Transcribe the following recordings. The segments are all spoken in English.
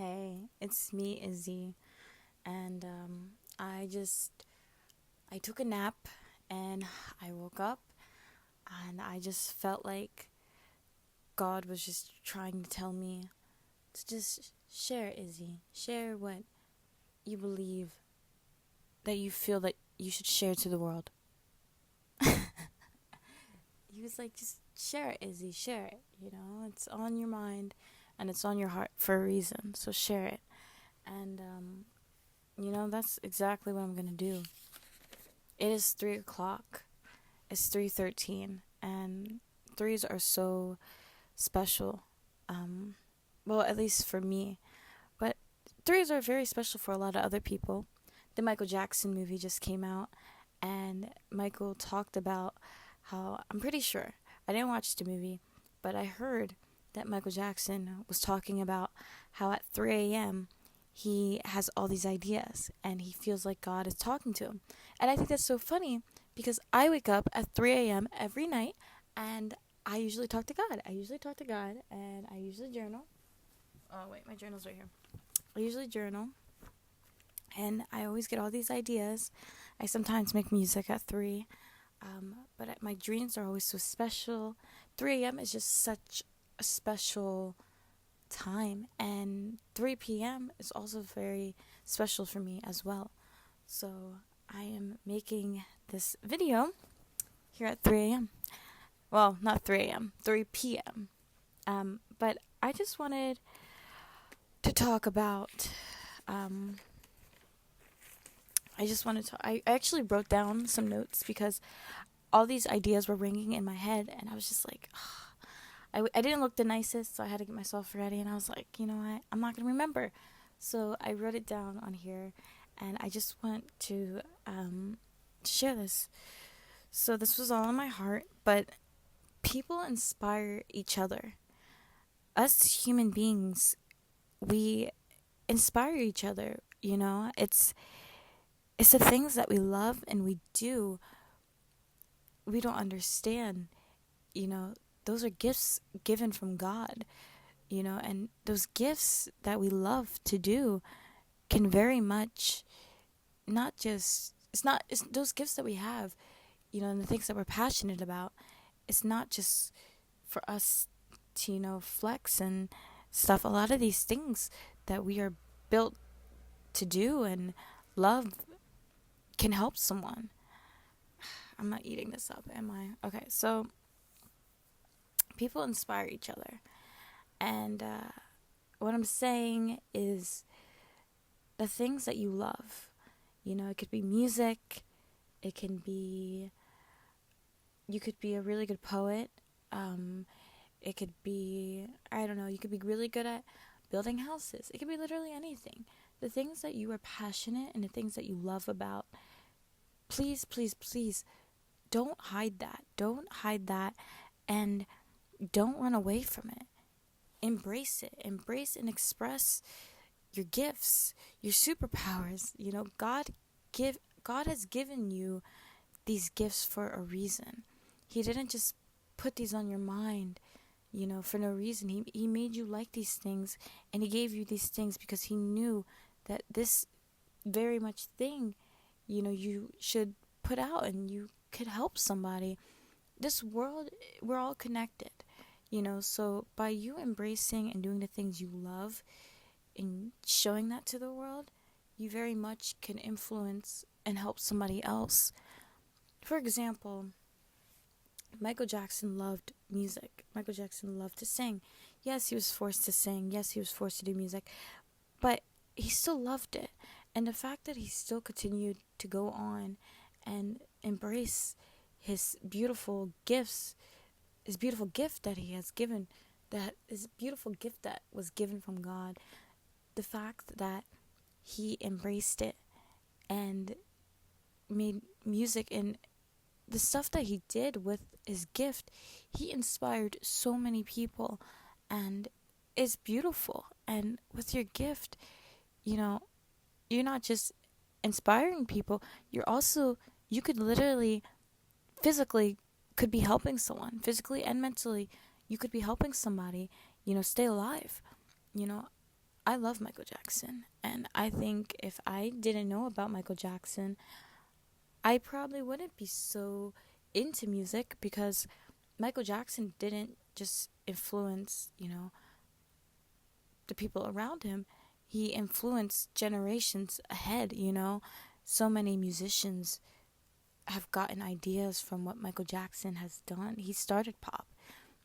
Hey, it's me, Izzy, and I took a nap and I woke up and I just felt like God was just trying to tell me to just share, Izzy. Share what you believe that you feel that you should share to the world. He was like, just share it, Izzy, share it. It's on your mind and it's on your heart for a reason, so share it. And, that's exactly what I'm gonna do. It is 3 o'clock. It's 3:13, and threes are so special. Um, well, at least for me. But threes are very special for a lot of other people. The Michael Jackson movie just came out, and Michael talked about how I'm pretty sure I didn't watch the movie, but I heard that Michael Jackson was talking about how at 3 a.m. he has all these ideas and he feels like God is talking to him. And I think that's so funny because I wake up at 3 a.m. every night and I usually talk to God. And I usually journal. Oh, wait, my journal's right here. I usually journal and I always get all these ideas. I sometimes make music at 3, but my dreams are always so special. 3 a.m. is just such a special time, and 3 p.m. is also very special for me as well. So I am making this video here at 3 a.m. Well, not 3 a.m., 3 p.m. But I just wanted to talk about. I actually wrote down some notes because all these ideas were ringing in my head, and I was just like, I didn't look the nicest, so I had to get myself ready, and I was like, you know what, I'm not going to remember. So I wrote it down on here, and I just want to share this. So this was all in my heart, but people inspire each other. Us human beings, we inspire each other, It's the things that we love and we do, we don't understand, you know. Those are gifts given from God, and those gifts that we love to do can very much not just, it's those gifts that we have, and the things that we're passionate about. It's not just for us to, flex and stuff. A lot of these things that we are built to do and love can help someone. I'm not eating this up, am I? Okay, so people inspire each other. And what I'm saying is the things that you love. It could be music. It can be, you could be a really good poet. It could be, I don't know, you could be really good at building houses. It could be literally anything. The things that you are passionate and the things that you love about, please, please, please, don't hide that. Don't hide that, and don't run away from it. Embrace it. Embrace and express your gifts, your superpowers. God has given you these gifts for a reason. He didn't just put these on your mind, for no reason. He made you like these things, and he gave you these things because he knew that this very much thing, you should put out and you could help somebody. This world, we're all connected, so by you embracing and doing the things you love and showing that to the world, you very much can influence and help somebody else. For example, Michael Jackson loved music. Michael Jackson loved to sing. Yes, he was forced to sing. Yes, he was forced to do music. But he still loved it. And the fact that he still continued to go on and embrace his beautiful gifts, his beautiful gift that he has given, that his beautiful gift that was given from God, the fact that he embraced it and made music, and the stuff that he did with his gift, he inspired so many people, and it's beautiful. And with your gift, you're not just inspiring people, you could literally, physically, could be helping someone, physically and mentally. You could be helping somebody, stay alive. I love Michael Jackson, and I think if I didn't know about Michael Jackson, I probably wouldn't be so into music, because Michael Jackson didn't just influence, the people around him. He influenced generations ahead, So many musicians have gotten ideas from what Michael Jackson has done. He started pop.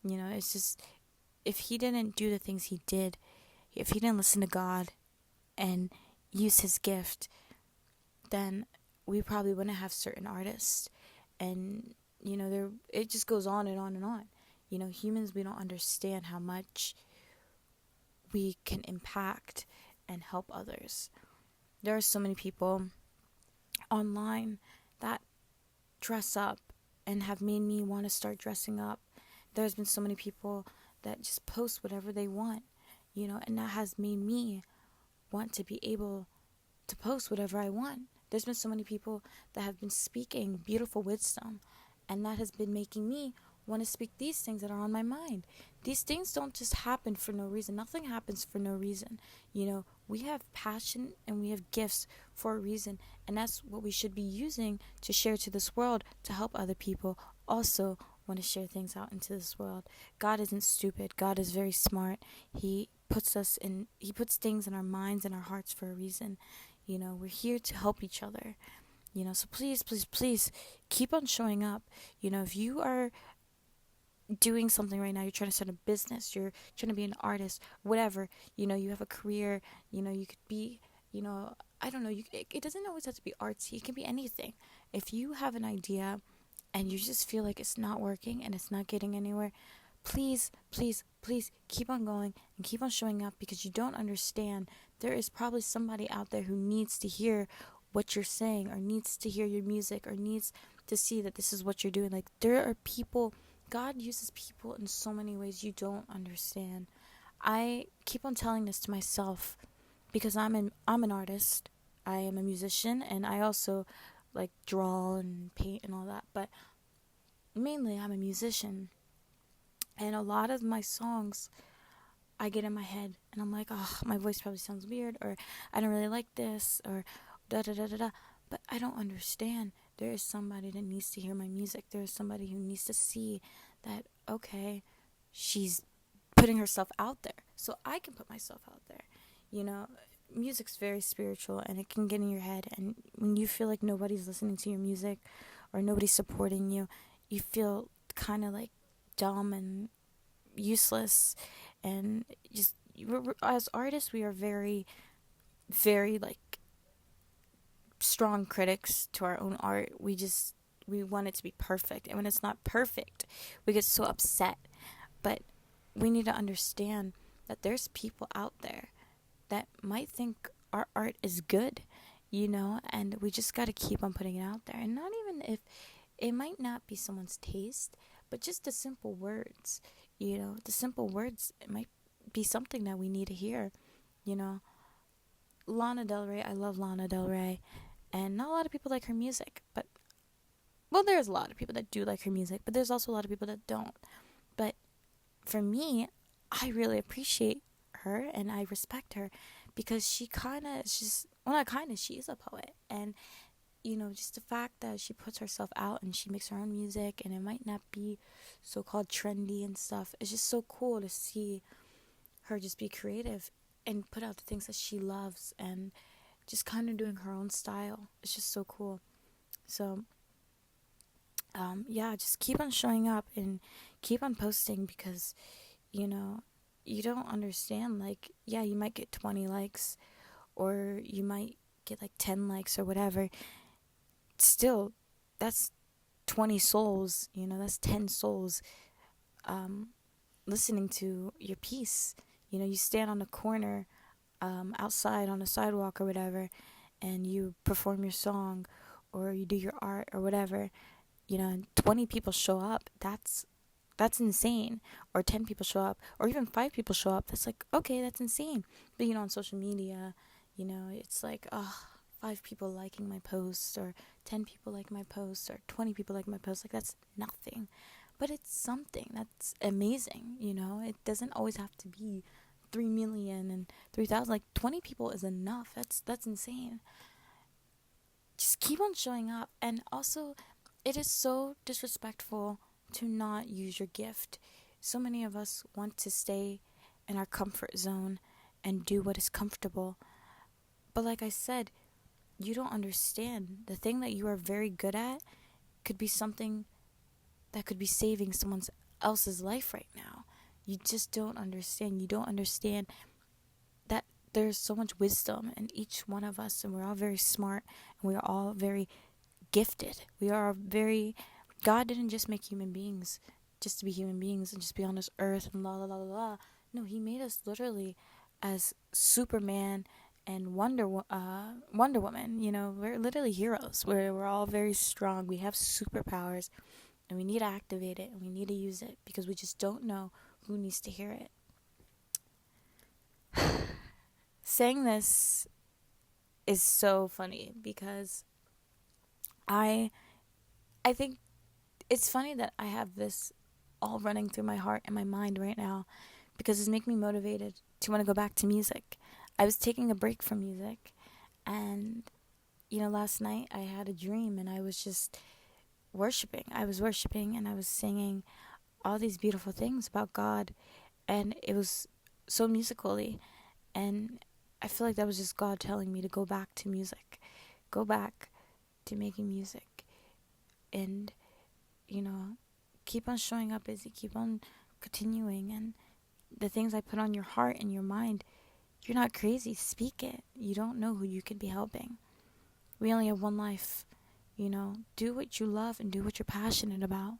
It's just, if he didn't do the things he did, if he didn't listen to God and use his gift, then we probably wouldn't have certain artists. And, there, it just goes on and on and on. Humans, we don't understand how much we can impact and help others. There are so many people online that dress up and have made me want to start dressing up. There's been so many people that just post whatever they want, and that has made me want to be able to post whatever I want. There's been so many people that have been speaking beautiful wisdom, and that has been making me want to speak these things that are on my mind. These things don't just happen for no reason. Nothing happens for no reason. We have passion and we have gifts for a reason, and that's what we should be using to share to this world, to help other people also want to share things out into this world. God isn't stupid. God is very smart. He puts things in our minds and our hearts for a reason. We're here to help each other. So please, please, please keep on showing up. If you are doing something right now, you're trying to start a business, you're trying to be an artist, whatever, you have a career, you could be, I don't know, it doesn't always have to be artsy, it can be anything. If you have an idea and you just feel like it's not working and it's not getting anywhere, please, please, please keep on going and keep on showing up, because you don't understand. There is probably somebody out there who needs to hear what you're saying, or needs to hear your music, or needs to see that this is what you're doing. Like, there are people, God uses people in so many ways you don't understand. I keep on telling this to myself, because I'm an artist. I am a musician, and I also like draw and paint and all that, but mainly I'm a musician. And a lot of my songs, I get in my head and I'm like, oh, my voice probably sounds weird, or I don't really like this, or da da da da da. But I don't understand. There is somebody that needs to hear my music. There is somebody who needs to see that, okay, she's putting herself out there, so I can put myself out there. Music's very spiritual, and it can get in your head. And when you feel like nobody's listening to your music or nobody's supporting you, you feel kind of like dumb and useless. And just, as artists, we are very, very like strong critics to our own art. We want it to be perfect, and when it's not perfect, we get so upset. But we need to understand that there's people out there that might think our art is good, and we just got to keep on putting it out there. And not even if it might not be someone's taste, but just the simple words, the simple words, it might be something that we need to hear. Lana Del Rey, I love Lana Del Rey, and not a lot of people like her music, but, well, there's a lot of people that do like her music, but there's also a lot of people that don't. But for me, I really appreciate her and I respect her, because she kind of is just, well, not kind of, she is a poet. And just the fact that she puts herself out and she makes her own music, and it might not be so-called trendy and stuff, it's just so cool to see her just be creative and put out the things that she loves, and just kind of doing her own style. It's just so cool. So yeah, just keep on showing up and keep on posting, because you don't understand. Like, yeah, you might get 20 likes, or you might get like 10 likes or whatever. Still, that's 20 souls, that's 10 souls listening to your piece. You stand on a corner, outside on a sidewalk or whatever, and you perform your song, or you do your art or whatever, and 20 people show up. That's insane. Or 10 people show up, or even 5 people show up. That's like, okay, that's insane. But on social media, it's like, oh, 5 people liking my post, or 10 people like my post, or 20 people like my post. Like, that's nothing. But it's something that's amazing. It doesn't always have to be 3 million and 3,000. Like 20 people is enough. That's insane. Just keep on showing up. And also, it is so disrespectful to not use your gift. So many of us want to stay in our comfort zone and do what is comfortable. But like I said, you don't understand. The thing that you are very good at could be something that could be saving someone else's life right now. You just don't understand. You don't understand that there's so much wisdom in each one of us, and we're all very smart, and we are all very gifted. We are very, God didn't just make human beings just to be human beings and just be on this earth and la la la la la. No, he made us literally as Superman and Wonder Woman. You know, we're literally heroes. We're all very strong. We have superpowers, and we need to activate it, and we need to use it, because we just don't know who needs to hear it. Saying this is so funny because I think it's funny that I have this all running through my heart and my mind right now, because it's making me motivated to want to go back to music. I was taking a break from music, and last night I had a dream, and I was just worshiping. I was worshiping, and I was singing all these beautiful things about God, and it was so musically, and I feel like that was just God telling me to go back to music, go back to making music, and keep on showing up, Izzy, keep on continuing, and the things I put on your heart and your mind, you're not crazy, speak it. You don't know who you could be helping. We only have one life, do what you love and do what you're passionate about.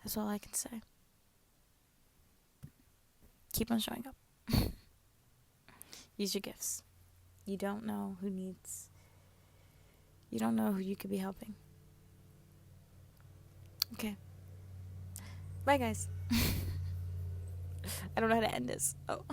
That's all I can say. Keep on showing up. Use your gifts. You don't know who you could be helping. Okay. Bye, guys. I don't know how to end this. Oh.